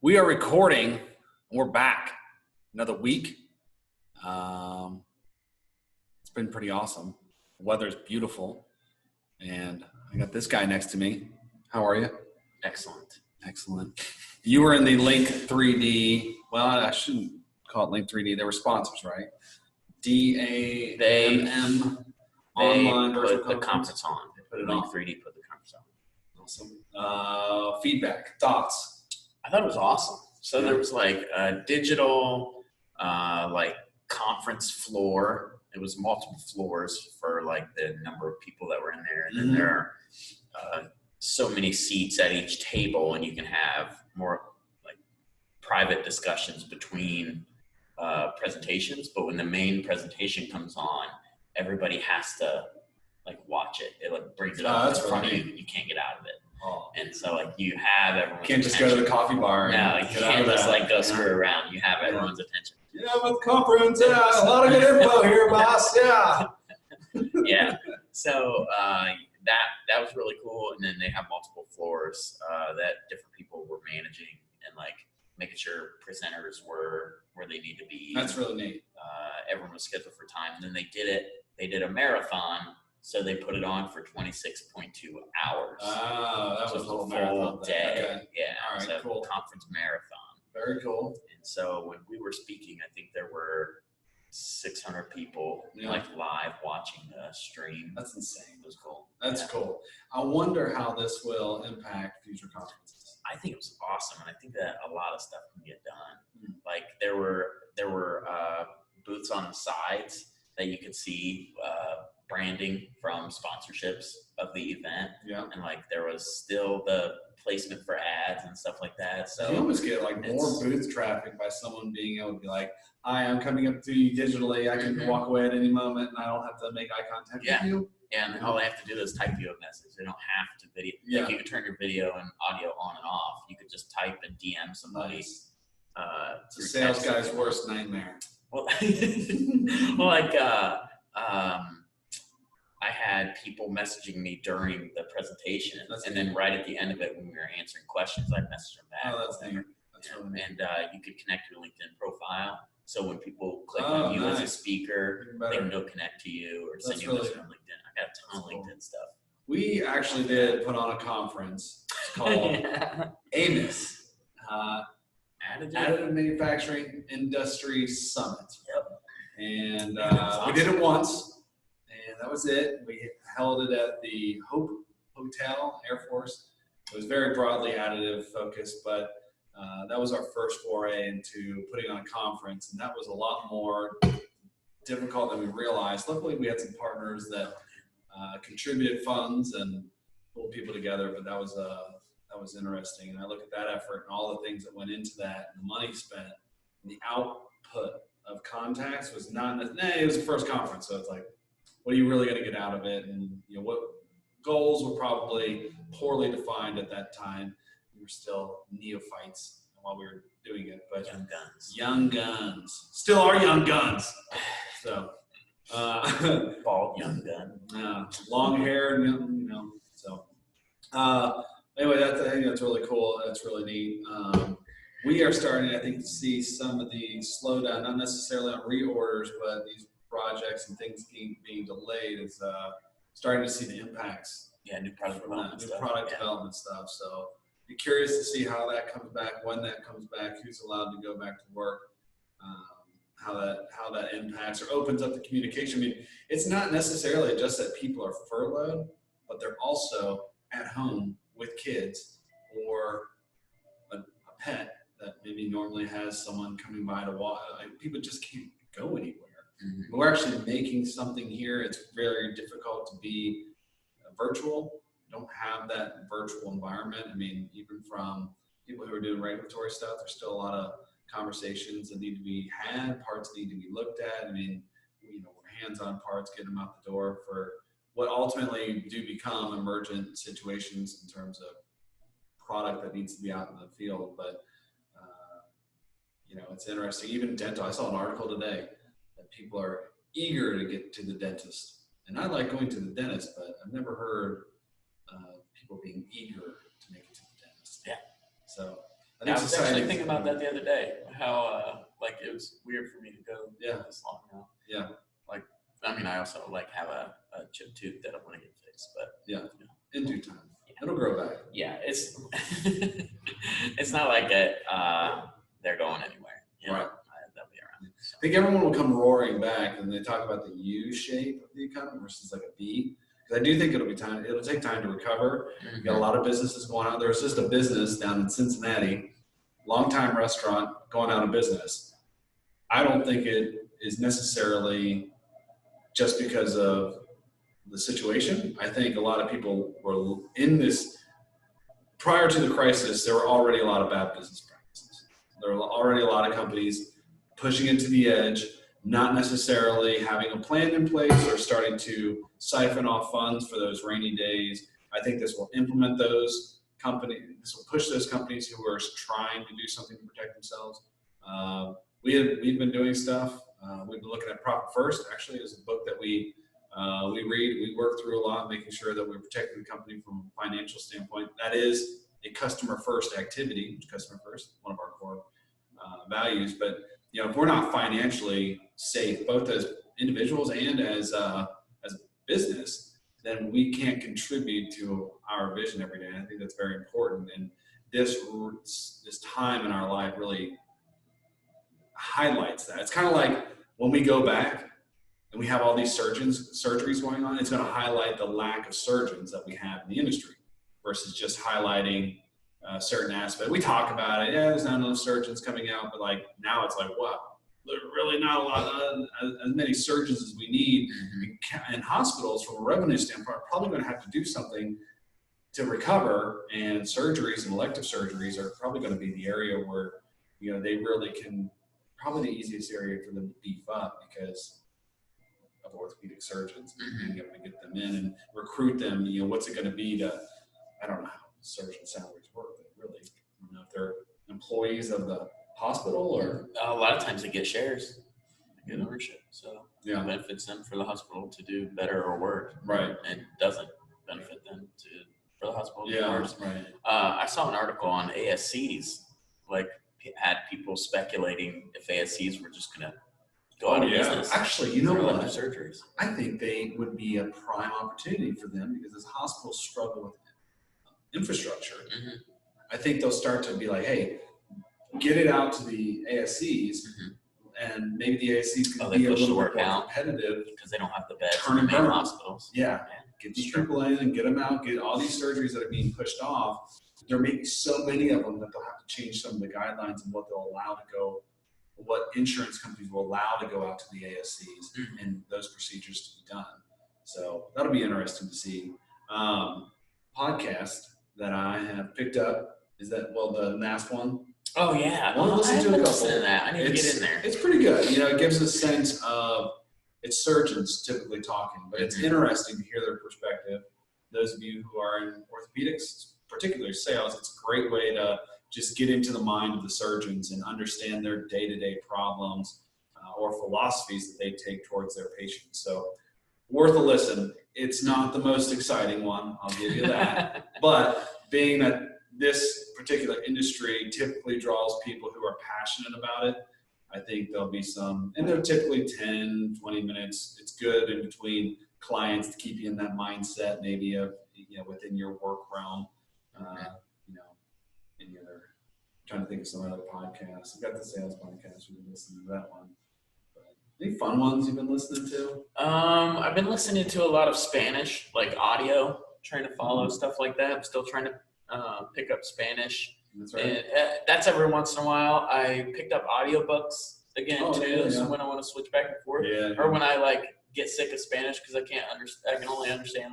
We are recording, and we're back. Another week. It's been pretty awesome. The weather's beautiful, and I got this guy next to me. How are you? Excellent. Excellent. You were in the Link 3D. Well, I shouldn't call it Link 3D. They were sponsors, right? DAMM online put the conference on. They put it Link on. 3D put the conference on. Awesome. Feedback, thoughts. I thought it was awesome. So Yeah. there was like a digital like conference floor. It was multiple floors for like the number of people that were in there. And then there are so many seats at each table, and you can have more like private discussions between presentations. But when the main presentation comes on, everybody has to like watch it. It like brings it up in front of you. You can't get out of it. Oh. And so like you have everyone's Can't just go to the coffee bar. No, you can't just like go screw around. You have everyone's attention. Yeah, with the conference, yeah, a lot of good info here, boss. Yeah. Yeah. So that was really cool. And then they have multiple floors that different people were managing and like making sure presenters were where they need to be. That's really neat. Everyone was scheduled for time. And then they did a marathon. So they put it on for 26.2 hours. Oh, that was a full marathon day. Okay. Yeah. All right, so cool. Conference marathon. Very cool. And so when we were speaking, I think there were 600 people like live watching the stream. That's insane. It was cool. That's cool. I wonder how this will impact future conferences. I think it was awesome, and I think that a lot of stuff can get done. Like there were booths on the sides that you could see branding from sponsorships of the event. Yeah. And like there was still the placement for ads and stuff like that. So you almost get like more booth traffic by someone being able to be like, "Hi, I'm coming up to you digitally. I can walk away at any moment, and I don't have to make eye contact with you." Yeah, and all they have to do is type you a message. They don't have to video. Yeah. Like you can turn your video and audio on and off. You could just type and DM somebody. Nice. It's a sales guy's worst nightmare. Well, like I had people messaging me during the presentation, and then right at the end of it, when we were answering questions, I'd message them back. Oh, that's neat. And you could connect your LinkedIn profile. So when people click on you as a speaker, they can go connect to you or send you a message on LinkedIn. I got a ton of LinkedIn stuff. We actually did put on a conference. It's called AMIS, Additive Manufacturing Industry Summit. Yep. And we did it once, and that was it. We held it at the Hope Hotel, Air Force. It was very broadly additive focused, but that was our first foray into putting on a conference, and that was a lot more difficult than we realized. Luckily, we had some partners that contributed funds and pulled people together, but that was interesting. And I look at that effort and all the things that went into that, and the money spent, and the output of contacts was not. It was the first conference, so it's like, what are you really going to get out of it? And what goals were probably poorly defined at that time. We were still neophytes while we were doing it, but young guns, still are young guns. So, bald young gun, long hair, So, anyway, I think that's really cool. That's really neat. We are starting, I think, to see some of the slowdown, not necessarily on reorders, but these projects and things being delayed is starting to see the impacts. Yeah, new product development stuff. So be curious to see how that comes back, when that comes back, who's allowed to go back to work, how that impacts or opens up the communication. I mean, it's not necessarily just that people are furloughed, but they're also at home with kids or a pet that maybe normally has someone coming by to walk. Like, people just can't go anywhere. Mm-hmm. We're actually making something here. It's very difficult to be virtual. Don't have that virtual environment. I mean, even from people who are doing regulatory stuff, there's still a lot of conversations that need to be had, parts need to be looked at. I mean, hands-on parts, getting them out the door for what ultimately do become emergent situations in terms of product that needs to be out in the field. But, it's interesting. Even dental, I saw an article today that people are eager to get to the dentist. And I like going to the dentist, but I've never heard people being eager to make it to the dentist. Yeah. So I think I was actually society. thinking about that the other day. How like it was weird for me to go Yeah. this long now. Yeah. Like, I mean, I also like have a chipped tooth that I want to get fixed, but Yeah. you know, In due time, yeah. it'll grow back. Yeah, it's it's not like they're going anywhere. You know? Right. They'll be around. So. I think everyone will come roaring back, and they talk about the U shape of the economy versus like a V. Because I do think it'll take time to recover. You got a lot of businesses going out. There's just a business down in Cincinnati, longtime restaurant going out of business. I don't think it is necessarily just because of the situation. I think a lot of people were in this prior to the crisis. There were already a lot of bad business practices. There were already a lot of companies pushing it to the edge, not necessarily having a plan in place or starting to siphon off funds for those rainy days. I think this will implement those companies. This will push those companies who are trying to do something to protect themselves. We've been doing stuff. We've been looking at Profit First. Actually, is a book that we read. We work through a lot, making sure that we're protecting the company from a financial standpoint. That is a customer first activity. Customer first, one of our core values. But if we're not financially safe, both as individuals and as a business, then we can't contribute to our vision every day. And I think that's very important. And this time in our life really highlights that. It's kind of like when we go back and we have all these surgeries going on, it's going to highlight the lack of surgeons that we have in the industry versus just highlighting certain aspects. We talk about it. Yeah, there's not enough surgeons coming out, but like now it's like, wow, there's really not a lot as many surgeons as we need. And hospitals, from a revenue standpoint, are probably going to have to do something to recover. And surgeries and elective surgeries are probably going to be the area where they really can. Probably the easiest area for them to beef up because of orthopedic surgeons, being able to get them in and recruit them. What's it going to be to? I don't know how surgeon salaries work. They really, I don't know if they're employees of the hospital or a lot of times they get shares, they get ownership, so it benefits them for the hospital to do better or worse, right? And doesn't benefit them for the hospital to do worse. Right. I saw an article on ASCs, like had people speculating if ASCs were just going to go out of business. Actually, you know what? Surgeries. I think they would be a prime opportunity for them because as hospitals struggle with infrastructure, I think they'll start to be like, hey, get it out to the ASCs, and maybe the ASCs can be a little bit more competitive because they don't have the beds in the main hospitals. Yeah, get these people in and get them out, get all these surgeries that are being pushed off. There may be so many of them that they'll have to change some of the guidelines and what they'll allow to go, what insurance companies will allow to go out to the ASCs and those procedures to be done. So that'll be interesting to see. Podcast that I have picked up is that, the NASP one. Oh yeah, I want to listen to a couple. That. I need to get in there. It's pretty good. It gives a sense of it's surgeons typically talking, but it's interesting to hear their perspective. Those of you who are in orthopedics, particularly sales, it's a great way to just get into the mind of the surgeons and understand their day-to-day problems or philosophies that they take towards their patients. So worth a listen. It's not the most exciting one, I'll give you that. But being that this particular industry typically draws people who are passionate about it, I think there'll be some, and they're typically 10, 20 minutes. It's good in between clients to keep you in that mindset, maybe of, within your work realm. Any other, I'm trying to think of some other podcasts. I've got the sales podcast. We've been listening to that one. But any fun ones you've been listening to? I've been listening to a lot of Spanish, like audio, trying to follow stuff like that. I'm still trying to pick up Spanish. That's right. And that's every once in a while. I picked up audiobooks again too. So when I want to switch back and forth, or when I get sick of Spanish because I can only understand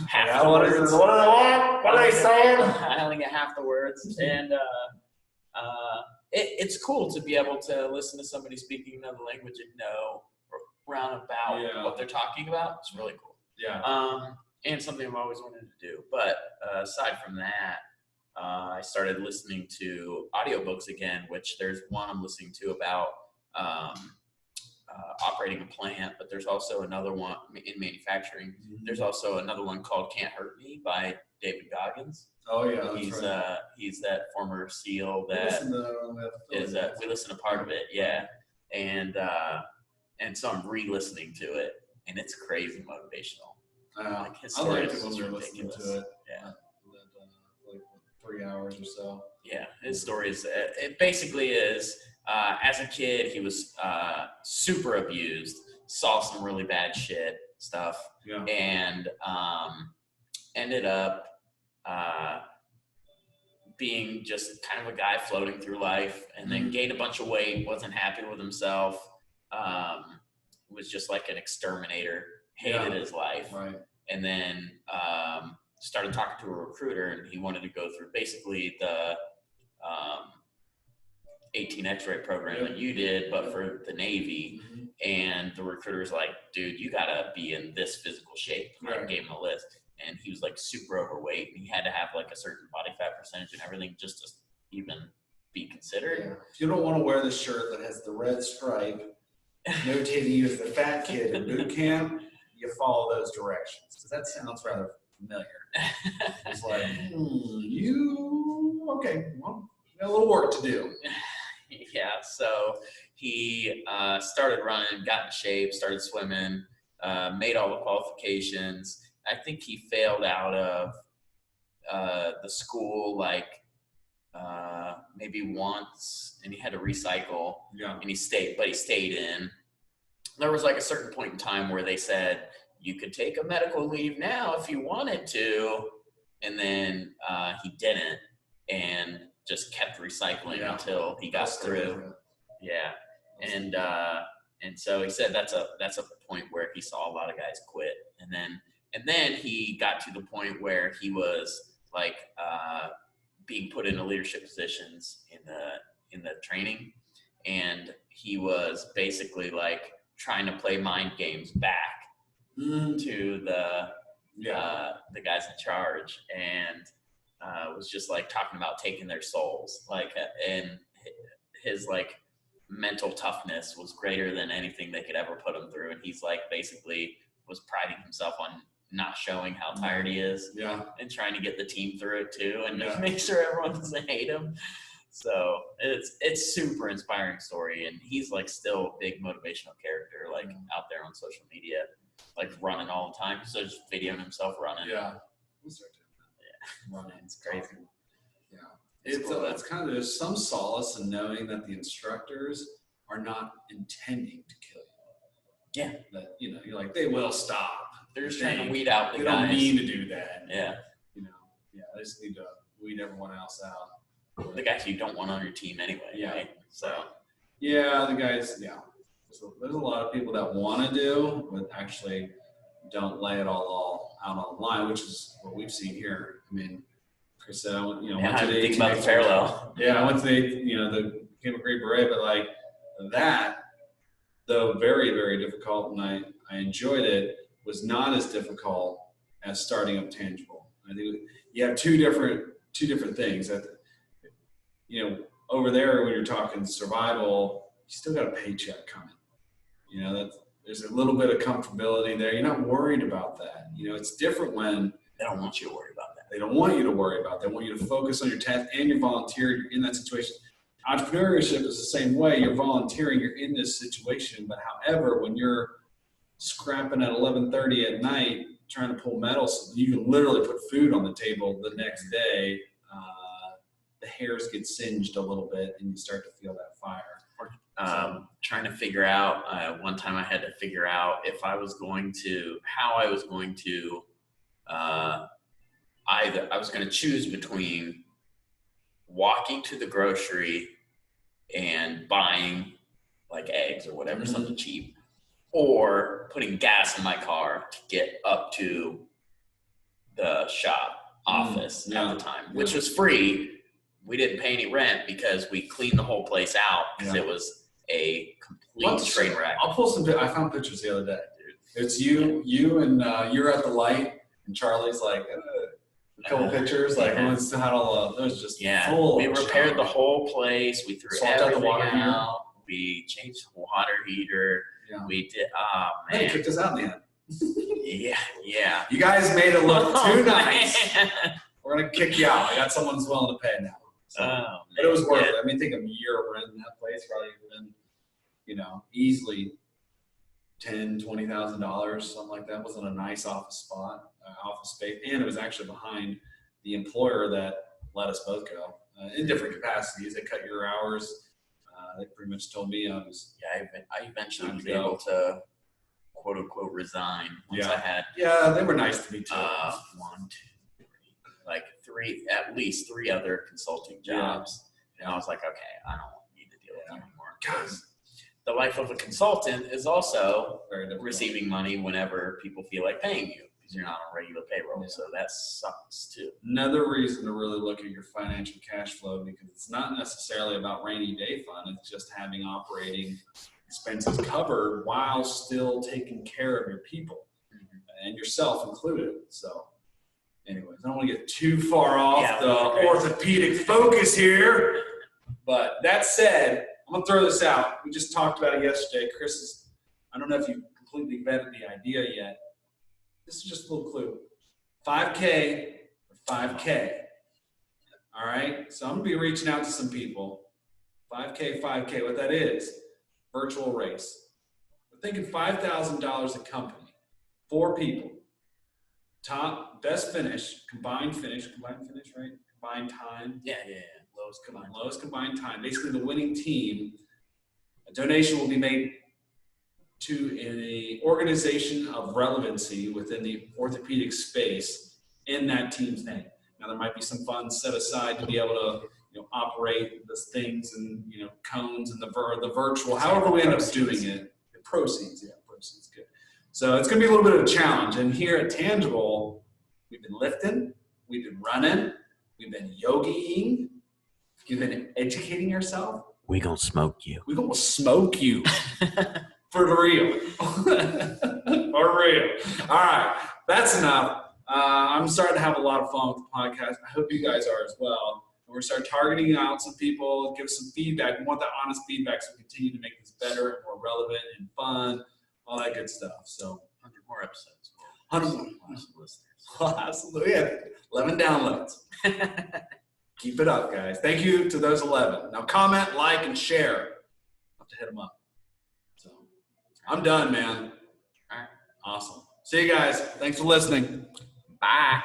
half the words. What are they saying? I only get half the words, and it's cool to be able to listen to somebody speaking another language and know roundabout what they're talking about. It's really cool. Yeah. And something I've always wanted to do. But aside from that, I started listening to audiobooks again, which there's one I'm listening to about operating a plant, but there's also another one in manufacturing. There's also another one called Can't Hurt Me by David Goggins. Oh yeah, that's He's that former SEAL we that listen we listen to part of it, yeah. And so I'm re-listening to it, and it's crazy motivational. Like his I story liked it is when we were ridiculous. listening to it. Yeah. Like 3 hours or so. Yeah, his story is, it basically is, as a kid, he was super abused, saw some really bad stuff, Yeah. and ended up being just kind of a guy floating through life, and then gained a bunch of weight, wasn't happy with himself, was just like an exterminator, hated his life. Right. And then started talking to a recruiter, and he wanted to go through basically the 18 X-ray program that you did, but for the Navy. And the recruiter's like, dude, you gotta be in this physical shape. I gave him a list, and he was like super overweight, and he had to have like a certain body fat percentage and everything just to even be considered. Yeah. If you don't want to wear the shirt that has the red stripe notating you as the fat kid in boot camp, you follow those directions, because that sounds rather familiar. It's like, okay, well, you got a little work to do. Yeah, so he started running, got in shape, started swimming, made all the qualifications. I think he failed out of the school like maybe once, and he had to recycle. Yeah. And he stayed in. There was like a certain point in time where they said you could take a medical leave now if you wanted to, and then he didn't, and just kept recycling until he got through. Yeah. And so he said that's a point where he saw a lot of guys quit, and then he got to the point where he was like being put into leadership positions in the training, and he was basically like trying to play mind games back to the guys in charge, and was just like talking about taking their souls, like, and his like mental toughness was greater than anything they could ever put him through, and he's like basically was priding himself on not showing how tired he is, and trying to get the team through it too, and make sure everyone doesn't hate him. So it's super inspiring story, and he's like still a big motivational character, like out there on social media, like running all the time. So just videoing himself running. Yeah. Running, it's crazy. Yeah. It's kind of, there's some solace in knowing that the instructors are not intending to kill you. Yeah. That, you're like, they will stop. They're just trying to weed out the guys. They don't mean to do that. Yeah. They just need to weed everyone else out. The guys you don't want on your team anyway. Yeah. Right? So. Yeah, the guys, there's a lot of people that want to do, but actually don't lay it all out on the line, which is what we've seen here. I mean, Chris said, went to the think about the parallel. Yeah, I went to the became a Green Beret, but like that, though very, very difficult, and I enjoyed it, was not as difficult as starting up Tangible. I think you have two different things. That over there when you're talking survival, you still got a paycheck coming. There's a little bit of comfortability there. You're not worried about that. It's different when they don't want you to worry about that. They don't want you to worry about that. They want you to focus on your task, and you're volunteering. You're in that situation. Entrepreneurship is the same way. You're volunteering. You're in this situation. But however, when you're scrapping at 11:30 at night trying to pull metal so you can literally put food on the table the next day, the hairs get singed a little bit, and you start to feel that fire. Trying to figure out, one time I had to figure out how I was going to either I was going to choose between walking to the grocery and buying like eggs or whatever, something cheap, or putting gas in my car to get up to the shop office at the time, which was free. We didn't pay any rent because we cleaned the whole place out because it was a complete train wreck. I'll pull some. I found pictures the other day, dude. It's you and you're at the light, and Charlie's like a couple pictures. Like once had all it was just full. We repaired the whole place. We threw everything the water out. We changed the water heater. Yeah. We did. Man, they kicked us out in the end. Yeah. You guys made it look too nice. Man. We're going to kick you out. I got someone who's willing to pay now. So, but it was worth it. I mean, think of a year of rent in that place, probably been, easily $10,000-$20,000, something like that. It wasn't a nice office space, and it was actually behind the employer that let us both go in different capacities. They cut your hours. They pretty much told me I was. Yeah, I eventually was able to quote unquote resign once I had. Yeah, they were nice to me too. at least three other consulting jobs, and I was like, okay, I don't need to deal with them anymore. Because the life of a consultant is also receiving money whenever people feel like paying you, because you're not on regular payroll. So that sucks too. Another reason to really look at your financial cash flow, because it's not necessarily about rainy day fund. It's just having operating expenses covered while still taking care of your people and yourself included. So anyways, I don't want to get too far off the orthopedic focus here. But that said, I'm going to throw this out. We just talked about it yesterday. Chris, I don't know if you completely vetted the idea yet. This is just a little clue. 5K or 5K. All right? So I'm going to be reaching out to some people. 5K, what that is, virtual race. We're thinking $5,000 a company, 4 people. Top, best finish, combined finish, right? Combined time. Yeah. Lowest combined time. Basically, the winning team, a donation will be made to an organization of relevancy within the orthopedic space in that team's name. Now, there might be some funds set aside to be able to, operate the things and, cones and the virtual, however we end up doing it. The proceeds, good. So it's going to be a little bit of a challenge. And here at Tangible, we've been lifting, we've been running, we've been yogiing, we've been educating ourselves. We're going to smoke you. We're going to smoke you. For real. For real. All right. That's enough. I'm starting to have a lot of fun with the podcast. I hope you guys are as well. And we're starting targeting out some people, give us some feedback. We want that honest feedback so we continue to make this better and more relevant and fun, all that good stuff. So 100 more episodes. 100 more listeners. Absolutely. Yeah. 11 downloads. Keep it up, guys. Thank you to those 11. Now comment, like, and share. I'll have to hit them up. So I'm done, man. All right. Awesome. See you guys. Thanks for listening. Bye.